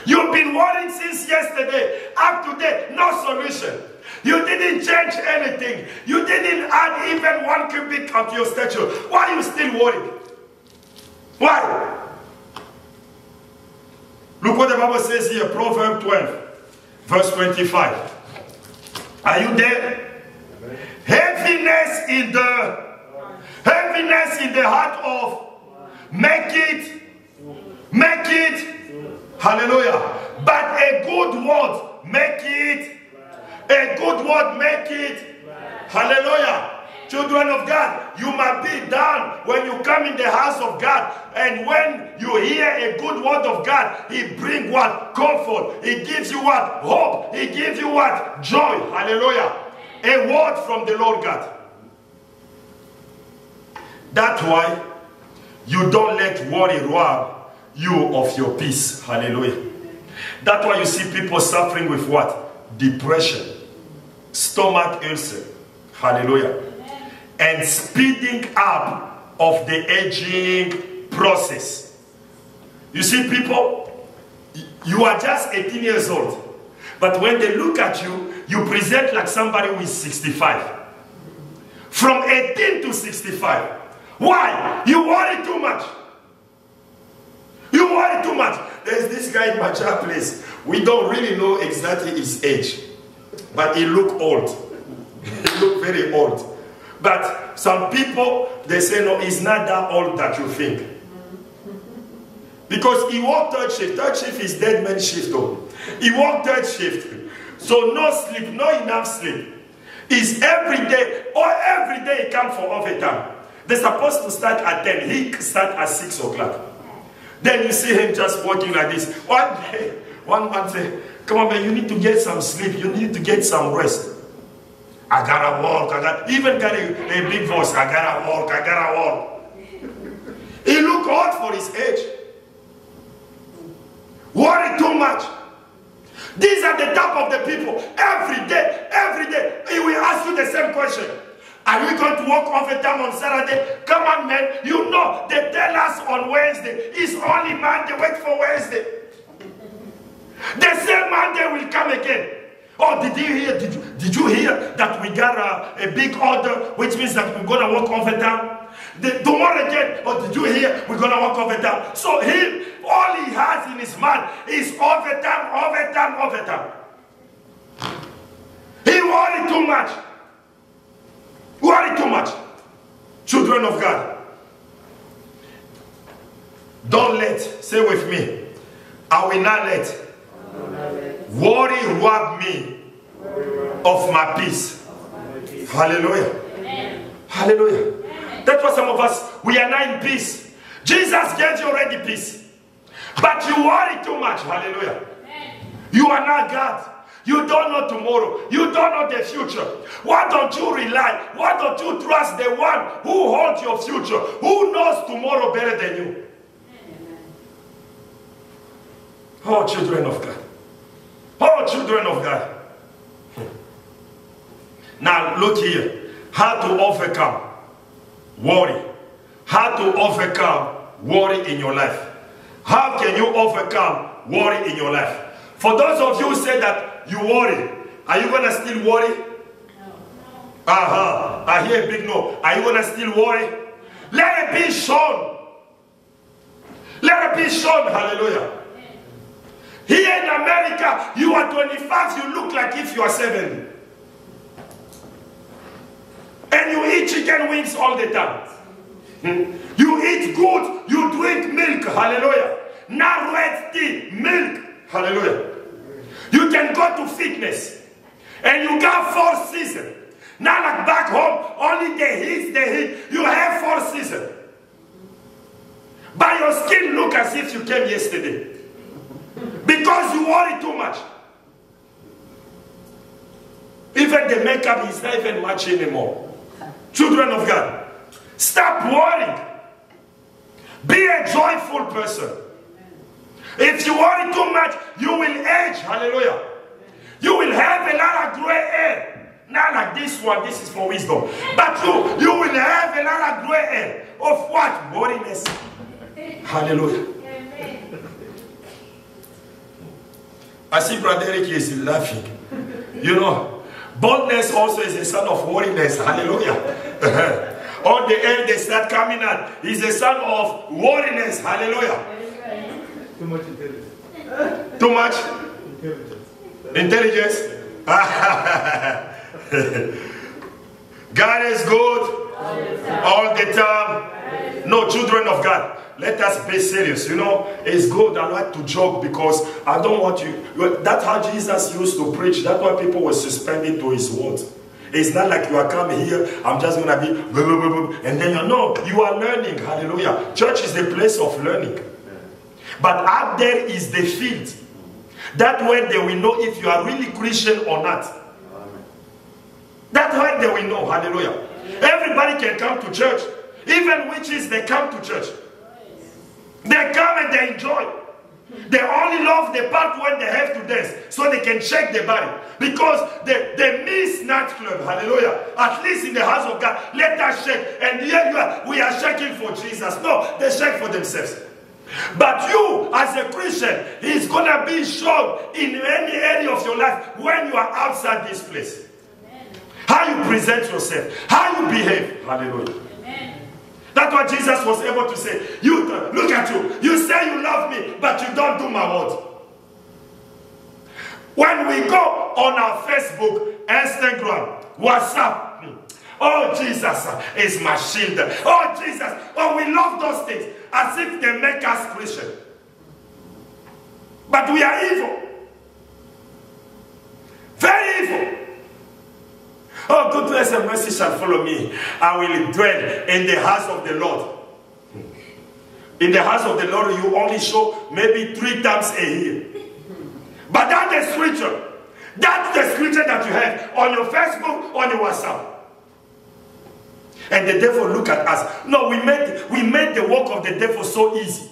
You've been worrying since yesterday, up to today, no solution. You didn't change anything. You didn't add even 1 cubic onto your statue. Why are you still worried? Why? Look what the Bible says here, Proverbs 12, verse 25. Are you there? Heaviness in the heart of make it, hallelujah. But a good word make it, hallelujah. Children of God, you might be down when you come in the house of God, and when you hear a good word of God, He brings what? Comfort. He gives you what? Hope. He gives you what? Joy. Hallelujah. A word from the Lord God. That's why you don't let worry rob you of your peace. Hallelujah. That's why you see people suffering with what? Depression, stomach ulcer. Hallelujah. And speeding up of the aging process. You see people, you are just 18 years old. But when they look at you, you present like somebody who is 65. From 18 to 65. Why? You worry too much. You worry too much. There's this guy in my church place. We don't really know exactly his age. But he look old. He look very old. But some people, they say, no, he's not that old that you think. Because he worked third shift. Third shift is dead man shift. Though. He worked third shift. So no sleep, no enough sleep. It's every day, or every day he comes for overtime. They're supposed to start at 10. He start at 6 o'clock. Then you see him just walking like this. One day, one man say, come on man, you need to get some sleep. You need to get some rest. I gotta walk. Even got a big voice. I gotta walk. I gotta walk. He look old for his age. Worry too much. These are the type of the people. Every day, he will ask you the same question. Are we going to work overtime on Saturday? Come on, man. You know, they tell us on Wednesday. It's only Monday. Wait for Wednesday. They say Monday will come again. Oh, did you hear? Did you hear that we got a big order, which means that we're going to work overtime? Tomorrow again, oh, did you hear? We're going to work overtime. So all he has in his mind is overtime, overtime, overtime. He worried too much. Worry too much. Children of God, don't let, say with me, I will not let worry rob me of my peace. Hallelujah. Hallelujah. That's why some of us, we are not in peace. Jesus gave you already peace. But you worry too much. Hallelujah. You are not God. You don't know tomorrow. You don't know the future. Why don't you rely? Why don't you trust the one who holds your future? Who knows tomorrow better than you? Oh, children of God. Oh, children of God. Now, look here. How to overcome worry. How to overcome worry in your life. How can you overcome worry in your life? For those of you who say that you worry, are you going to still worry? No. I hear a big no. Are you going to still worry? Let it be shown. Let it be shown. Hallelujah. Here in America, you are 25, you look like if you are 70. And you eat chicken wings all the time. You eat good, you drink milk. Hallelujah. Not red tea, milk. Hallelujah. You can go to fitness. And you got 4 seasons. Not like back home, only the heat. You have 4 seasons. But your skin look as if you came yesterday. Because you worry too much. Even the makeup is not even much anymore. Children of God, stop worrying. Be a joyful person. If you worry too much, you will age. Hallelujah. You will have a lot of gray hair. Not like this one. This is for wisdom. But you will have a lot of gray hair. Of what? Worriness. Hallelujah. I see Brother Eric is laughing. You know, boldness also is a son of worriness. Hallelujah. All the air they start coming out is a son of worriness. Hallelujah. Too much intelligence. Too much? Intelligence? God is good all the time. No, children of God, let us be serious. You know, it's good. I like to joke because I don't want you. That's how Jesus used to preach. That's why people were suspended to his words. It's not like you are coming here, I'm just going to be, blah, blah, blah, blah, and then you are learning. Hallelujah. Church is the place of learning. But out there is the field. That way they will know if you are really Christian or not. That way they will know. Hallelujah. Everybody can come to church. Even witches, they come to church. They come and they enjoy. They only love the part when they have to dance, so they can shake their body. Because they miss nightclub, hallelujah. At least in the house of God, let us shake. And here you are, we are shaking for Jesus. No, they shake for themselves. But you, as a Christian, is going to be shown in any area of your life when you are outside this place. Amen. How you present yourself, how you behave. Hallelujah. Amen. That's what Jesus was able to say. You, look at you. You say you love me, but you don't do my word. When we go on our Facebook, Instagram, WhatsApp, oh, Jesus is my shield. Oh, Jesus. Oh, we love those things as if they make us Christian. But we are evil. Very evil. Oh, goodness and mercy shall follow me. I will dwell in the house of the Lord. In the house of the Lord, you only show maybe 3 times a year. But that's the scripture. That's the scripture that you have on your Facebook, on your WhatsApp. And the devil look at us. No, we made the work of the devil so easy.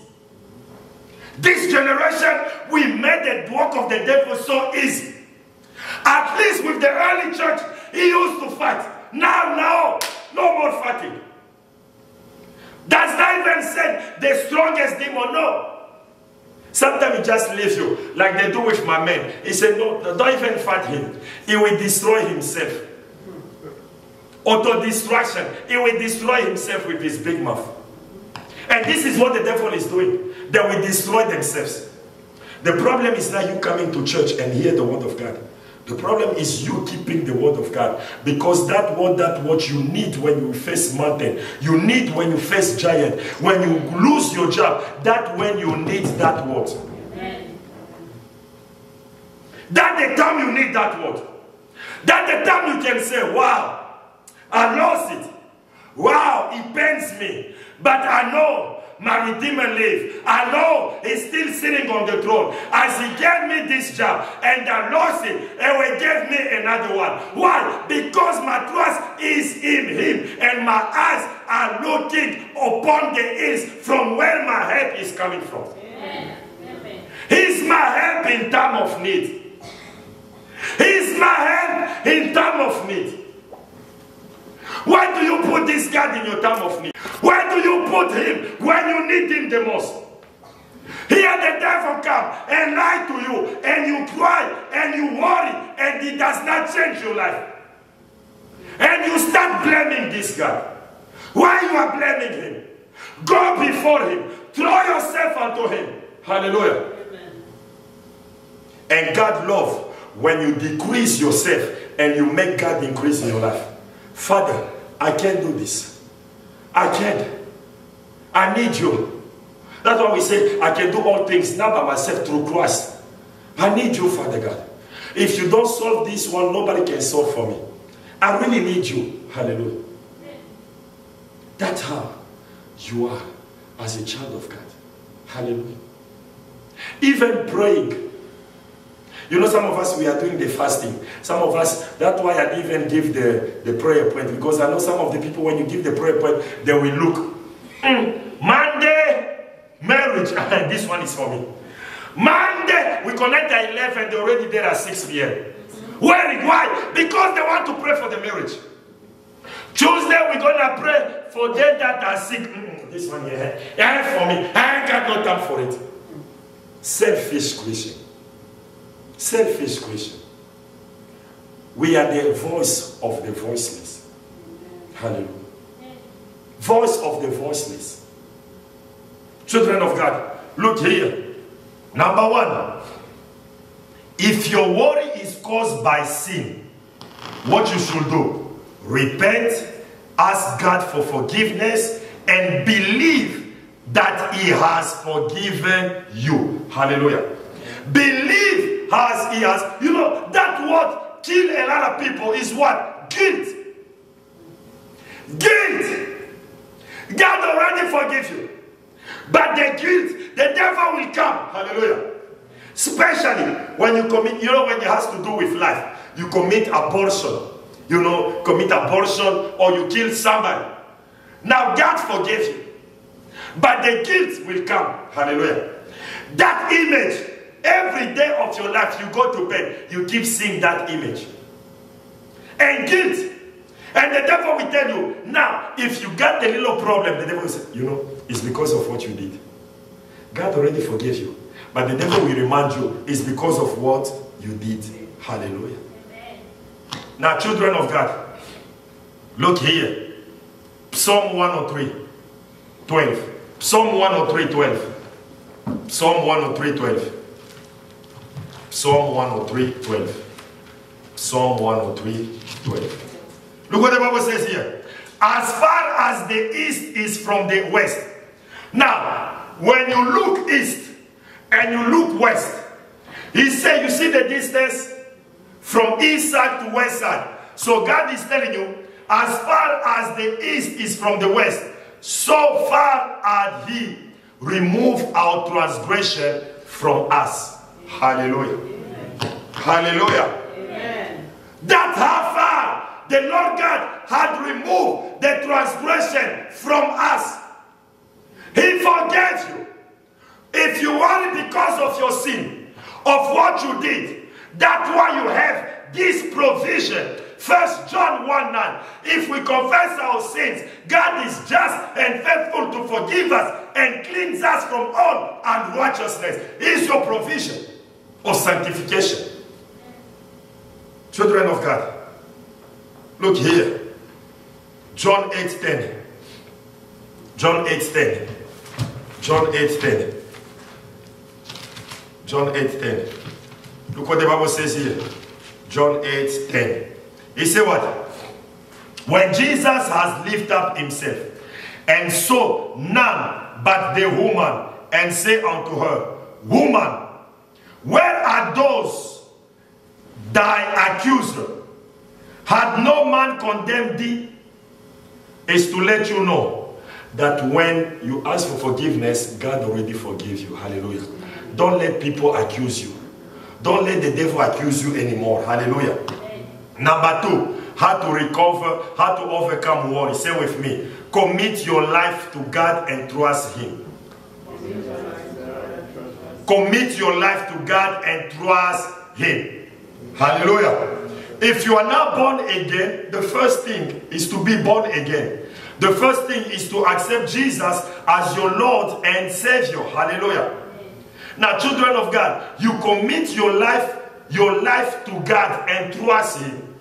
This generation, we made the work of the devil so easy. At least with the early church, he used to fight. Now, no more fighting. Does not even send the strongest demon, no. Sometimes he just leaves you, like they do with my man. He said, no, don't even fight him. He will destroy himself. Auto-destruction. He will destroy himself with his big mouth. And this is what the devil is doing. They will destroy themselves. The problem is not you coming to church and hear the word of God. The problem is you keeping the word of God. Because that what you need when you face mountain, you need when you face giant, when you lose your job, that when you need that word. Amen. That the time you need that word. That the time you can say, wow, I lost it. Wow, it pains me. But I know my Redeemer lives. I know he's still sitting on the throne. As he gave me this job and I lost it, and will give me another one. Why? Because my trust is in him and my eyes are looking upon the hills from where my help is coming from. Amen. He's my help in time of need. He's my help in time of need. Why do you put this God in your time of need? Why do you put him when you need him the most? Here the devil come and lie to you, and you cry and you worry, and it does not change your life. And you start blaming this God. Why you are blaming him? Go before him. Throw yourself unto him. Hallelujah. Amen. And God loves when you decrease yourself and you make God increase in your life. Father, I can't do this. I can't. I need you. That's why we say, I can do all things not by myself through Christ. I need you, Father God. If you don't solve this one, nobody can solve for me. I really need you. Hallelujah. That's how you are as a child of God. Hallelujah. Even praying. You know, some of us, we are doing the fasting. Some of us, that's why I even give the prayer point. Because I know some of the people, when you give the prayer point, they will look. Monday, marriage. This one is for me. Monday, we connect at 11, they're already there at 6 p.m. Why? Because they want to pray for the marriage. Tuesday, we're going to pray for them that are sick. This one here, for me. I ain't got no time for it. Selfish Christian. Selfish Christian. We are the voice of the voiceless. Hallelujah. Voice of the voiceless. Children of God, look here. Number one, if your worry is caused by sin, what you should do? Repent, ask God for forgiveness, and believe that he has forgiven you. Hallelujah. Believe as he has. You know, that what kills a lot of people is what? Guilt. Guilt. God already forgives you. But the guilt, the devil will come. Hallelujah. Especially when you commit, you know, when it has to do with life. You commit abortion. You know, commit abortion or you kill somebody. Now God forgave you. But the guilt will come. Hallelujah. That image, every day of your life, you go to bed, you keep seeing that image. And guilt. And the devil will tell you, now, if you got a little problem, the devil will say, you know, it's because of what you did. God already forgave you. But the devil will remind you, it's because of what you did. Hallelujah. Amen. Now, children of God, look here. Psalm 103, 12. Psalm 103, 12. Psalm 103, 12. Psalm 103, 12. Psalm 103, 12. Look what the Bible says here. As far as the east is from the west. Now, when you look east and you look west, he said, you see the distance from east side to west side. So God is telling you, as far as the east is from the west, so far had he removed our transgression from us. Hallelujah. Amen. Hallelujah. Amen. That's how far the Lord God had removed the transgression from us. He forgave you. If you worry because of your sin, of what you did, that's why you have this provision. 1 John 1:9. If we confess our sins, God is just and faithful to forgive us and cleanse us from all unrighteousness. Is your provision of sanctification. Children of God, look here. John 8:10. John 8:10. John 8:10. John 8:10. Look what the Bible says here. John 8:10. He said what? When Jesus has lifted up himself and saw none but the woman, and say unto her, Woman, where are those thy accuser? Had no man condemned thee? Is to let you know that when you ask for forgiveness, God already forgives you. Hallelujah. Don't let people accuse you. Don't let the devil accuse you anymore. Hallelujah. Number 2, how to recover, how to overcome worry. Say with me, commit your life to God and trust him. Commit your life to God and trust him. Hallelujah. If you are not born again, the first thing is to be born again. The first thing is to accept Jesus as your Lord and Savior. Hallelujah. Now, children of God, you commit your life to God and trust him.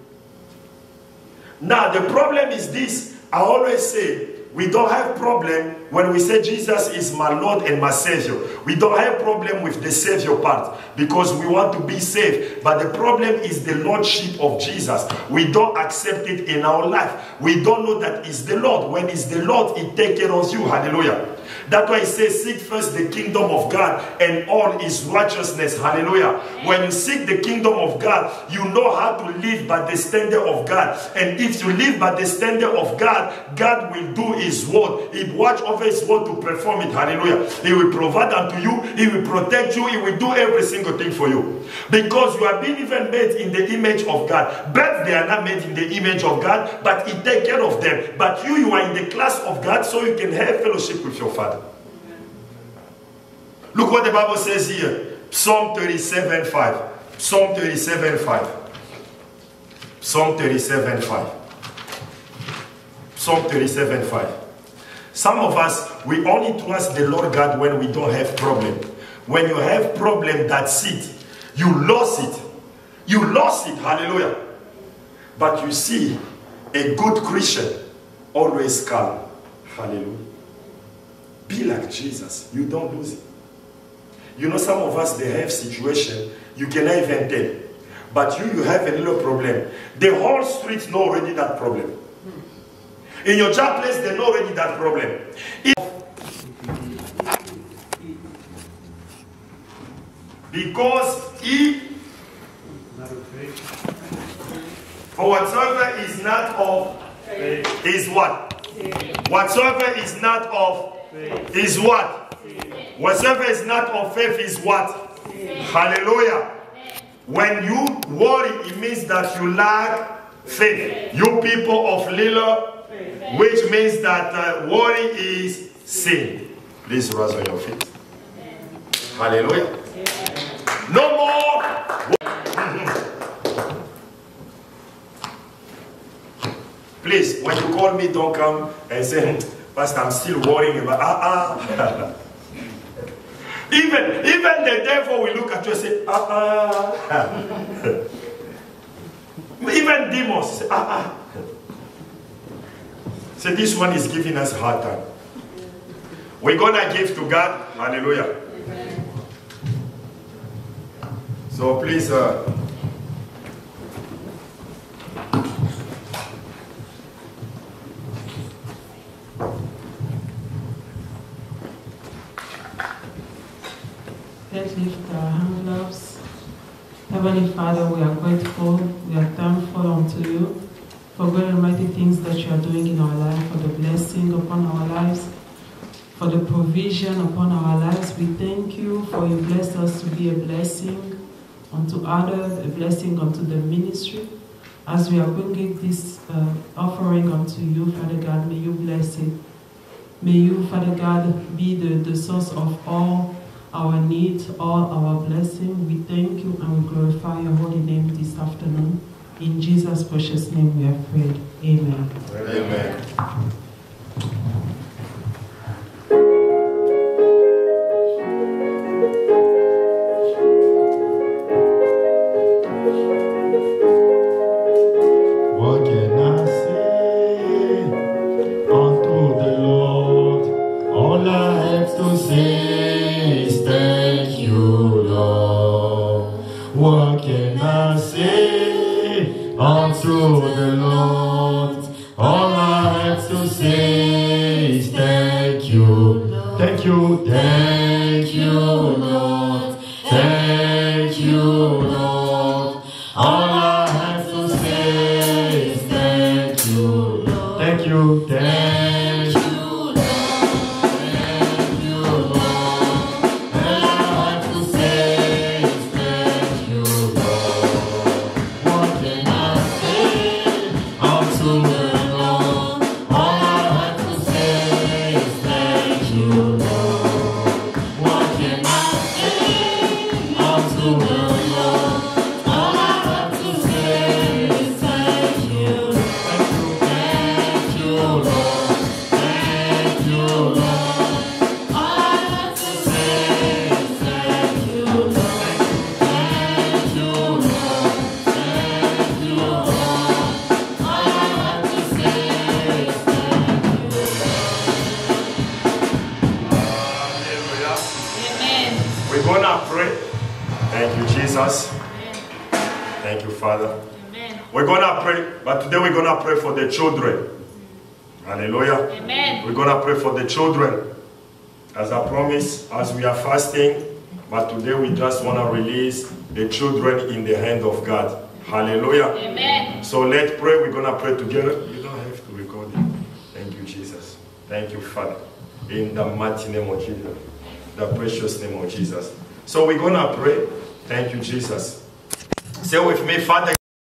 Now, the problem is this. I always say, we don't have problem when we say Jesus is my Lord and my Savior. We don't have problem with the Savior part because we want to be saved. But the problem is the Lordship of Jesus. We don't accept it in our life. We don't know that it's the Lord. When it's the Lord, it takes care of you. Hallelujah. That's why it says, seek first the kingdom of God and all his righteousness. Hallelujah. When you seek the kingdom of God, you know how to live by the standard of God. And if you live by the standard of God, God will do his word. He watch over his word to perform it. Hallelujah. He will provide unto you. He will protect you. He will do every single thing for you. Because you have been even made in the image of God. Birds, they are not made in the image of God, but he takes care of them. But you are in the class of God, so you can have fellowship with your Father. Look what the Bible says here. Psalm 37:5. Psalm 37:5. Psalm 37:5. Psalm 37:5. Some of us, we only trust the Lord God when we don't have problem. When you have problem, that's it. You lost it. You lost it. Hallelujah. But you see, a good Christian always calm. Hallelujah. Be like Jesus. You don't lose it. You know, some of us, they have situation you cannot even tell. But you have a little problem. The whole street know already that problem. In your job place, they know already that problem. Because he, for whatsoever is not of faith is what? Faith. Whatsoever is not of faith is what? Faith. Whatsoever is not of faith is what? Faith. Hallelujah. When you worry, it means that you lack faith. You people of little faith. Which means that worry is sin. Please rise on your feet. Hallelujah. No more. Please, when you call me, don't come and say, Pastor, I'm still worrying about Even the devil will look at you and say, Even demons say, So this one is giving us a hard time. We're gonna give to God. Hallelujah. So please, let's lift our envelopes. Heavenly Father, we are grateful, we are thankful unto you for great and mighty things that you are doing in our life, for the blessing upon our lives, for the provision upon our lives. We thank you for you blessed us to be a blessing unto others, a blessing unto the ministry. As we are bringing this offering unto you, Father God, may you bless it. May you, Father God, be the source of all our needs, all our blessing. We thank you and we glorify your holy name this afternoon. In Jesus' precious name we have prayed. Amen. Amen. What can I say unto the Lord? All I have to say is thank you, Lord. What can I say unto the Lord? All I have to say is thank you, Lord. Thank you, Lord. Thank you, Lord. All I have to say is thank you, Lord. Thank you, Lord. Thank you, Lord. All I have to say is thank you, Lord. What can I say unto the Lord? All I have to say is thank you, Lord. What can I say unto the Lord? All I have to say is thank you. Thank you, Lord. Thank you, Lord. All I have to say is thank you, Lord. Thank you, Lord. Thank you, Lord. All I have to say is thank you. Hallelujah. Amen. We're gonna pray. Thank you, Jesus. Thank you, Father. Amen. We're gonna pray, but today we're gonna pray for the children. Hallelujah. Amen. We're gonna pray for the children. As I promised, as we are fasting, but today we just want to release the children in the hand of God. Hallelujah. Amen. So let's pray. We're gonna pray together. You don't have to record it. Thank you, Jesus. Thank you, Father. In the mighty name of Jesus. The precious name of Jesus. So we're gonna pray. Thank you, Jesus. Say with me, Father.